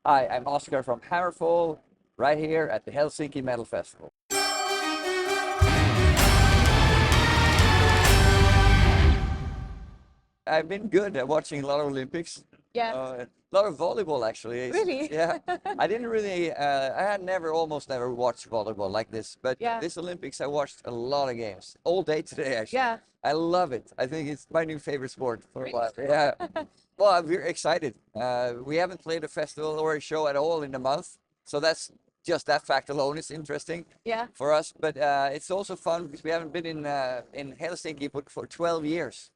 Hi, I'm Oscar from Hammerfall, right here at the Hellsinki Metal Festival. I've been good at watching a lot of Olympics. Yeah. A lot of volleyball, actually. Really? Yeah, I didn't really, I had almost never watched volleyball like this, but Yeah. this Olympics I watched a lot of games, all day today, actually. Yeah. I love it. I think it's my new favorite sport for a Really? while. Yeah. Well, we're excited. We haven't played a festival or a show at all in a month, so that's just that fact alone is interesting Yeah. for us. But it's also fun because we haven't been in Helsinki for 12 years.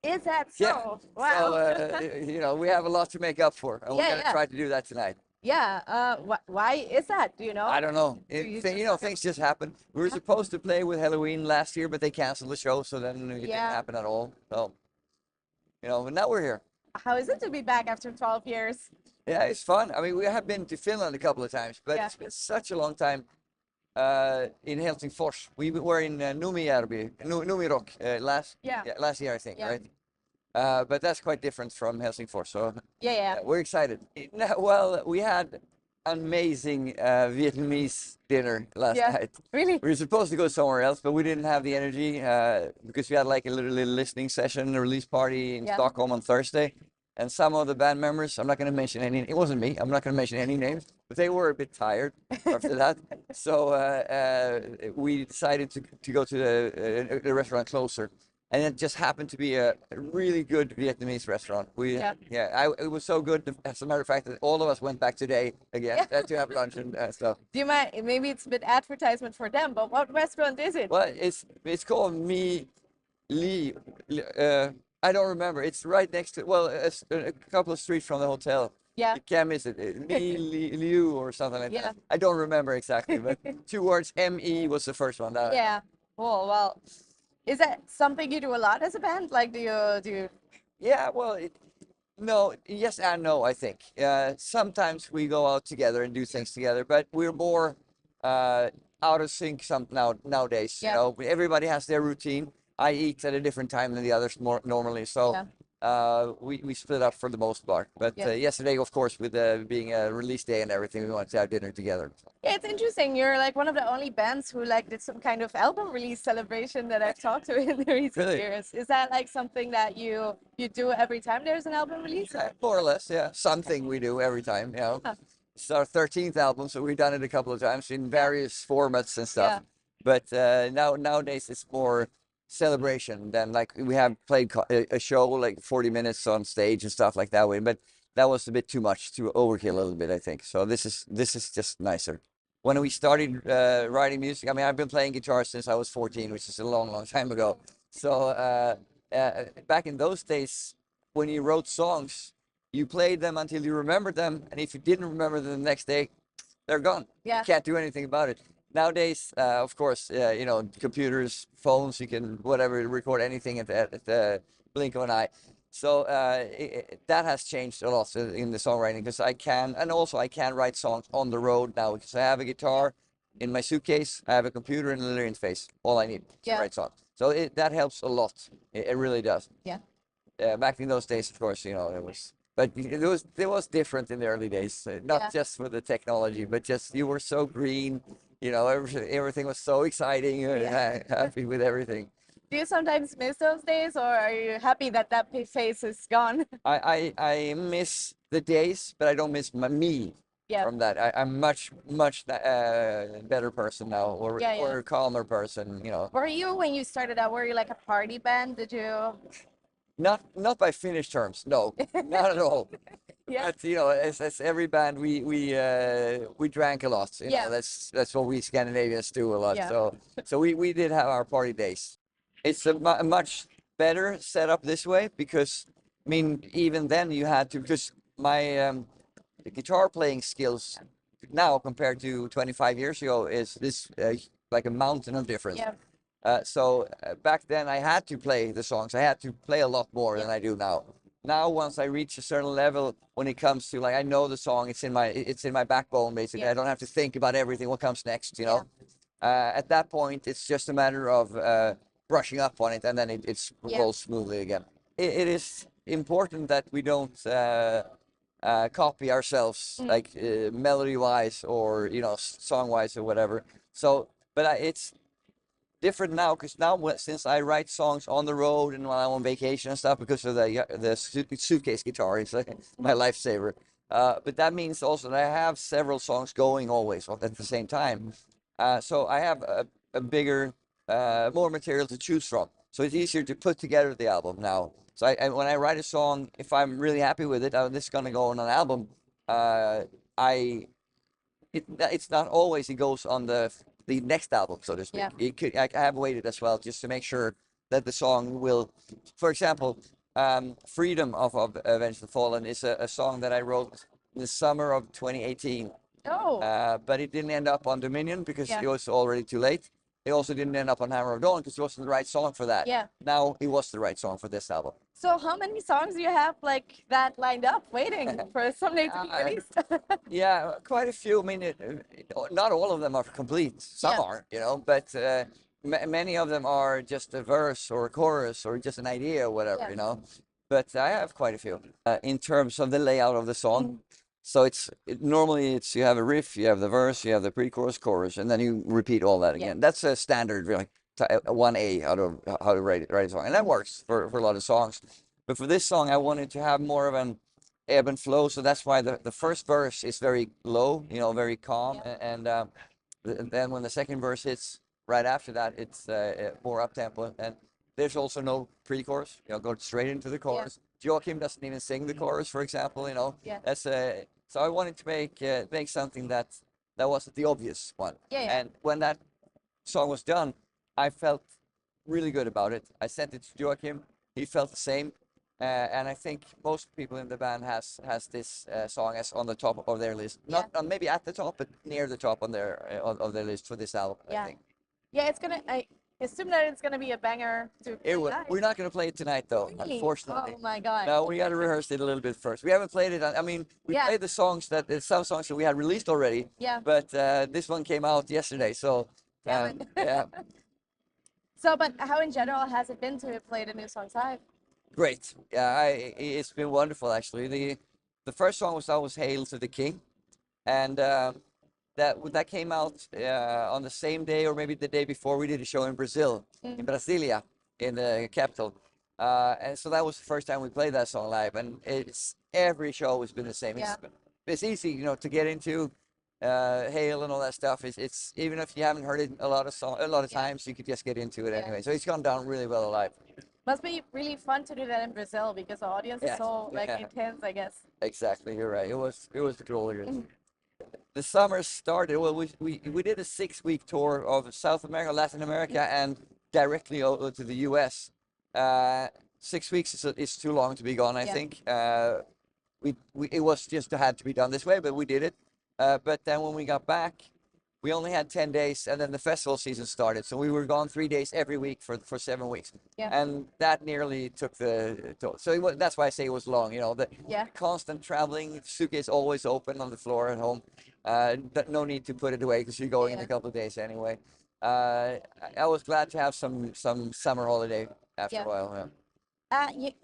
Is that Yeah. so? So, Wow. we have a lot to make up for, and we're Yeah, going to yeah. try to do that tonight. Yeah. Why is that? Do you know? I don't know. Do you Things just happen. We were supposed to play with Halloween last year, but they canceled the show, so then it didn't Yeah. happen at all. So, but now we're here. How is it to be back after 12 years? Yeah, it's fun. I mean, we have been to Finland a couple of times, but Yeah. it's been such a long time in Helsingfors. We were in Numirok Yeah. last year, I think, Yeah. right? But that's quite different from Helsingfors, so Yeah, yeah. we're excited. Well, we had amazing Vietnamese dinner last Yeah. night. Really? We were supposed to go somewhere else, but we didn't have the energy because we had like a little listening session, a release party in Yeah. Stockholm on Thursday. And some of the band members, I'm not going to mention any, it wasn't me, I'm not going to mention any names, but they were a bit tired after that. So we decided to go to the restaurant closer. And it just happened to be a really good Vietnamese restaurant. It was so good. As a matter of fact, that all of us went back today again to have lunch and stuff. Do you mind? Maybe it's a bit advertisement for them, but what restaurant is it? Well, it's called Me Li. I don't remember. It's right next to it's a couple of streets from the hotel. Yeah. You can't miss it. Me Liu or something like Yeah. that. I don't remember exactly, but two words. Me was the first one. Yeah. Oh, well, is that something you do a lot as a band? Like, do you? Yeah, well, no, yes and no, I think. Sometimes we go out together and do things together, but we're more out of sync nowadays. Yeah. You know, everybody has their routine. I eat at a different time than the others more normally, so we split up for the most part. But Yeah. yesterday, of course, with being a release day and everything, we wanted to have dinner together. Yeah, it's interesting. You're like one of the only bands who like did some kind of album release celebration that I've talked to in the recent Really? years. Is that like something that you do every time there's an album release? More or less, yeah. Something we do every time, you know. Huh. It's our 13th album, so we've done it a couple of times in various formats and stuff. Yeah. But nowadays it's more celebration than like we have played a show like 40 minutes on stage and stuff like that way. But that was a bit too much to overkill a little bit, I think. So this is just nicer. When we started writing music, I mean, I've been playing guitar since I was 14, which is a long time ago. So back in those days, when you wrote songs, you played them until you remembered them, and if you didn't remember them the next day, they're gone. Yeah. You can't do anything about it. Nowadays, of course, computers, phones, you can whatever record anything at the blink of an eye. So that has changed a lot in the songwriting because I can write songs on the road now because I have a guitar in my suitcase, I have a computer and a little interface. All I need to write songs. So that helps a lot. It really does. Yeah. Back in those days, of course, it was. But it was different in the early days, not just for the technology, but just you were so green, everything was so exciting, happy with everything. Do you sometimes miss those days, or are you happy that phase is gone? I miss the days, but I don't miss me Yeah. from that. I'm much better person now, or a calmer person, Were you, when you started out, were you like a party band? Did you? Not by Finnish terms, no, not at all. Yeah. But as every band, we drank a lot. Yeah. That's what we Scandinavians do a lot. Yeah. So we did have our party days. It's a much better setup this way because I mean even then you had to, because my the guitar playing skills now compared to 25 years ago is like a mountain of difference. Yeah. So back then I had to play the songs. I had to play a lot more than I do now. Now, once I reach a certain level, when it comes to like I know the song, it's in my backbone basically. Yeah. I don't have to think about everything. What comes next, At that point, it's just a matter of brushing up on it, and then it rolls smoothly again. It is important that we don't copy ourselves, like melody wise or song wise or whatever. So, but it's different now because now since I write songs on the road and while I'm on vacation and stuff because of the suitcase guitar, it's like my lifesaver. But that means also that I have several songs going always at the same time. So I have a bigger, more material to choose from. So it's easier to put together the album now. So when I write a song, if I'm really happy with it, this is gonna go on an album. I it's not always it goes on the next album, so to speak. Yeah. It could I have waited as well just to make sure that the song will, for example, "Freedom" of Avenge the Fallen is a song that I wrote in the summer of 2018. Oh. But it didn't end up on Dominion because Yeah. it was already too late. It also didn't end up on Hammer of Dawn because it wasn't the right song for that. Yeah. Now it was the right song for this album. So how many songs do you have like that lined up, waiting for someday to be released? Yeah, quite a few. I mean, not all of them are complete. Some Yeah. are, but many of them are just a verse or a chorus or just an idea or whatever, Yeah. But I have quite a few in terms of the layout of the song. So normally you have a riff, you have the verse, you have the pre-chorus, chorus, and then you repeat all that again. That's a standard, really, 1A how to write a song, and that works for a lot of songs. But for this song, I wanted to have more of an ebb and flow, so that's why the first verse is very low, very calm, and then when the second verse hits right after that, it's more up tempo, and there's also no pre-chorus. Go straight into the chorus. Joachim doesn't even sing the chorus, for example. That's so I wanted to make something that wasn't the obvious one. And when that song was done, I felt really good about it. I sent it to Joachim. He felt the same. And I think most people in the band has this song as on the top of their list. Not maybe at the top, but near the top on their of their list for this album. I think. Yeah, I assume that it's gonna be a banger to play live. We're not gonna play it tonight, though. Really? Unfortunately. Oh my god. No, we got to rehearse it a little bit first. We haven't played it. I mean, we played the songs there's some songs that we had released already. Yeah. But this one came out yesterday, so yeah. So, but how in general has it been to play the new songs live? Great. Yeah, it's been wonderful actually. The first song was always "Hail to the King," and that came out on the same day or maybe the day before we did a show in Brazil, in Brasilia, in the capital. And so that was the first time we played that song live, and every show has been the same. It's easy, to get into Hail and all that stuff. It's even if you haven't heard it a lot of times, you could just get into it anyway. So it's gone down really well live. Must be really fun to do that in Brazil because the audience is so intense, I guess. Exactly, you're right. It was cool. The summer started. Well, we did a 6-week tour of South America, Latin America, and directly over to the U.S. 6 weeks is too long to be gone. I think it was just had to be done this way, but we did it. But then when we got back, we only had 10 days, and then the festival season started. So we were gone 3 days every week for 7 weeks. And that nearly took the toll. So that's why I say it was long. The constant traveling, suitcase always open on the floor at home. No need to put it away because you're going in a couple of days anyway. I was glad to have some summer holiday after a while.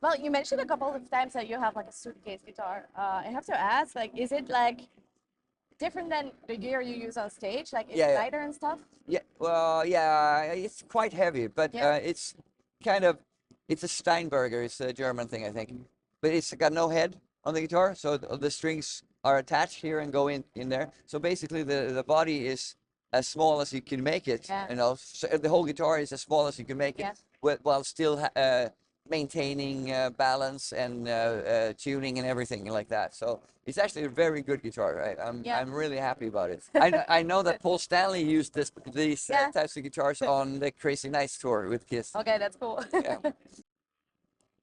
Well, you mentioned a couple of times that you have like a suitcase guitar. I have to ask, like, is it like different than the gear you use on stage? Like, is it lighter and stuff? Yeah, well, it's quite heavy, but it's a Steinberger. It's a German thing, I think. But it's got no head on the guitar, so the strings are attached here and go in there. So basically, the body is as small as you can make it. So the whole guitar is as small as you can make it, while still maintaining balance and tuning and everything like that. So it's actually a very good guitar. Right? I'm really happy about it. I know that Paul Stanley used these types of guitars on the Crazy Nights tour with Kiss. Okay, that's cool.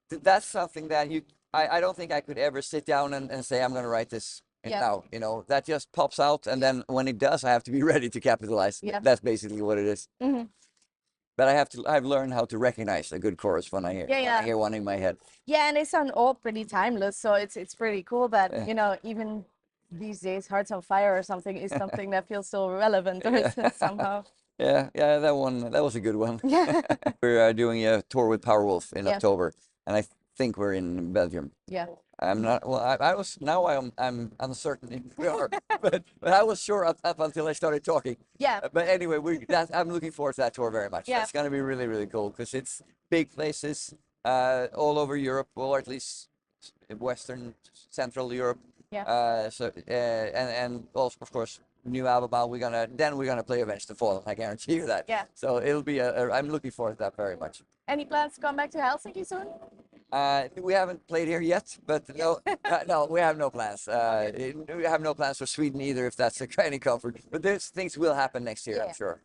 That's something that I don't think I could ever sit down and say I'm going to write this now. That just pops out, and then when it does, I have to be ready to capitalize. That's basically what it is. But I've learned how to recognize a good chorus when I hear one in my head. Yeah, and they sound all pretty timeless, so it's pretty cool that even these days, Hearts on Fire or something is something that feels so relevant somehow. Yeah, that was a good one. We're doing a tour with Powerwolf in October, and I think we're in Belgium. Yeah. I'm not. Well, I was. Now I'm uncertain if we are, but I was sure up until I started talking. Yeah. But anyway, I'm looking forward to that tour very much. Yeah. It's going to be really really cool because it's big places all over Europe, or at least Western Central Europe. Yeah. And also of course new album out. We're gonna play Avenge the Fallen. I guarantee you that. Yeah. So it'll be I'm looking forward to that very much. Any plans to come back to Helsinki soon? We haven't played here yet, but no, no, we have no plans. We have no plans for Sweden either, if that's any comfort. But those things will happen next year, I'm sure.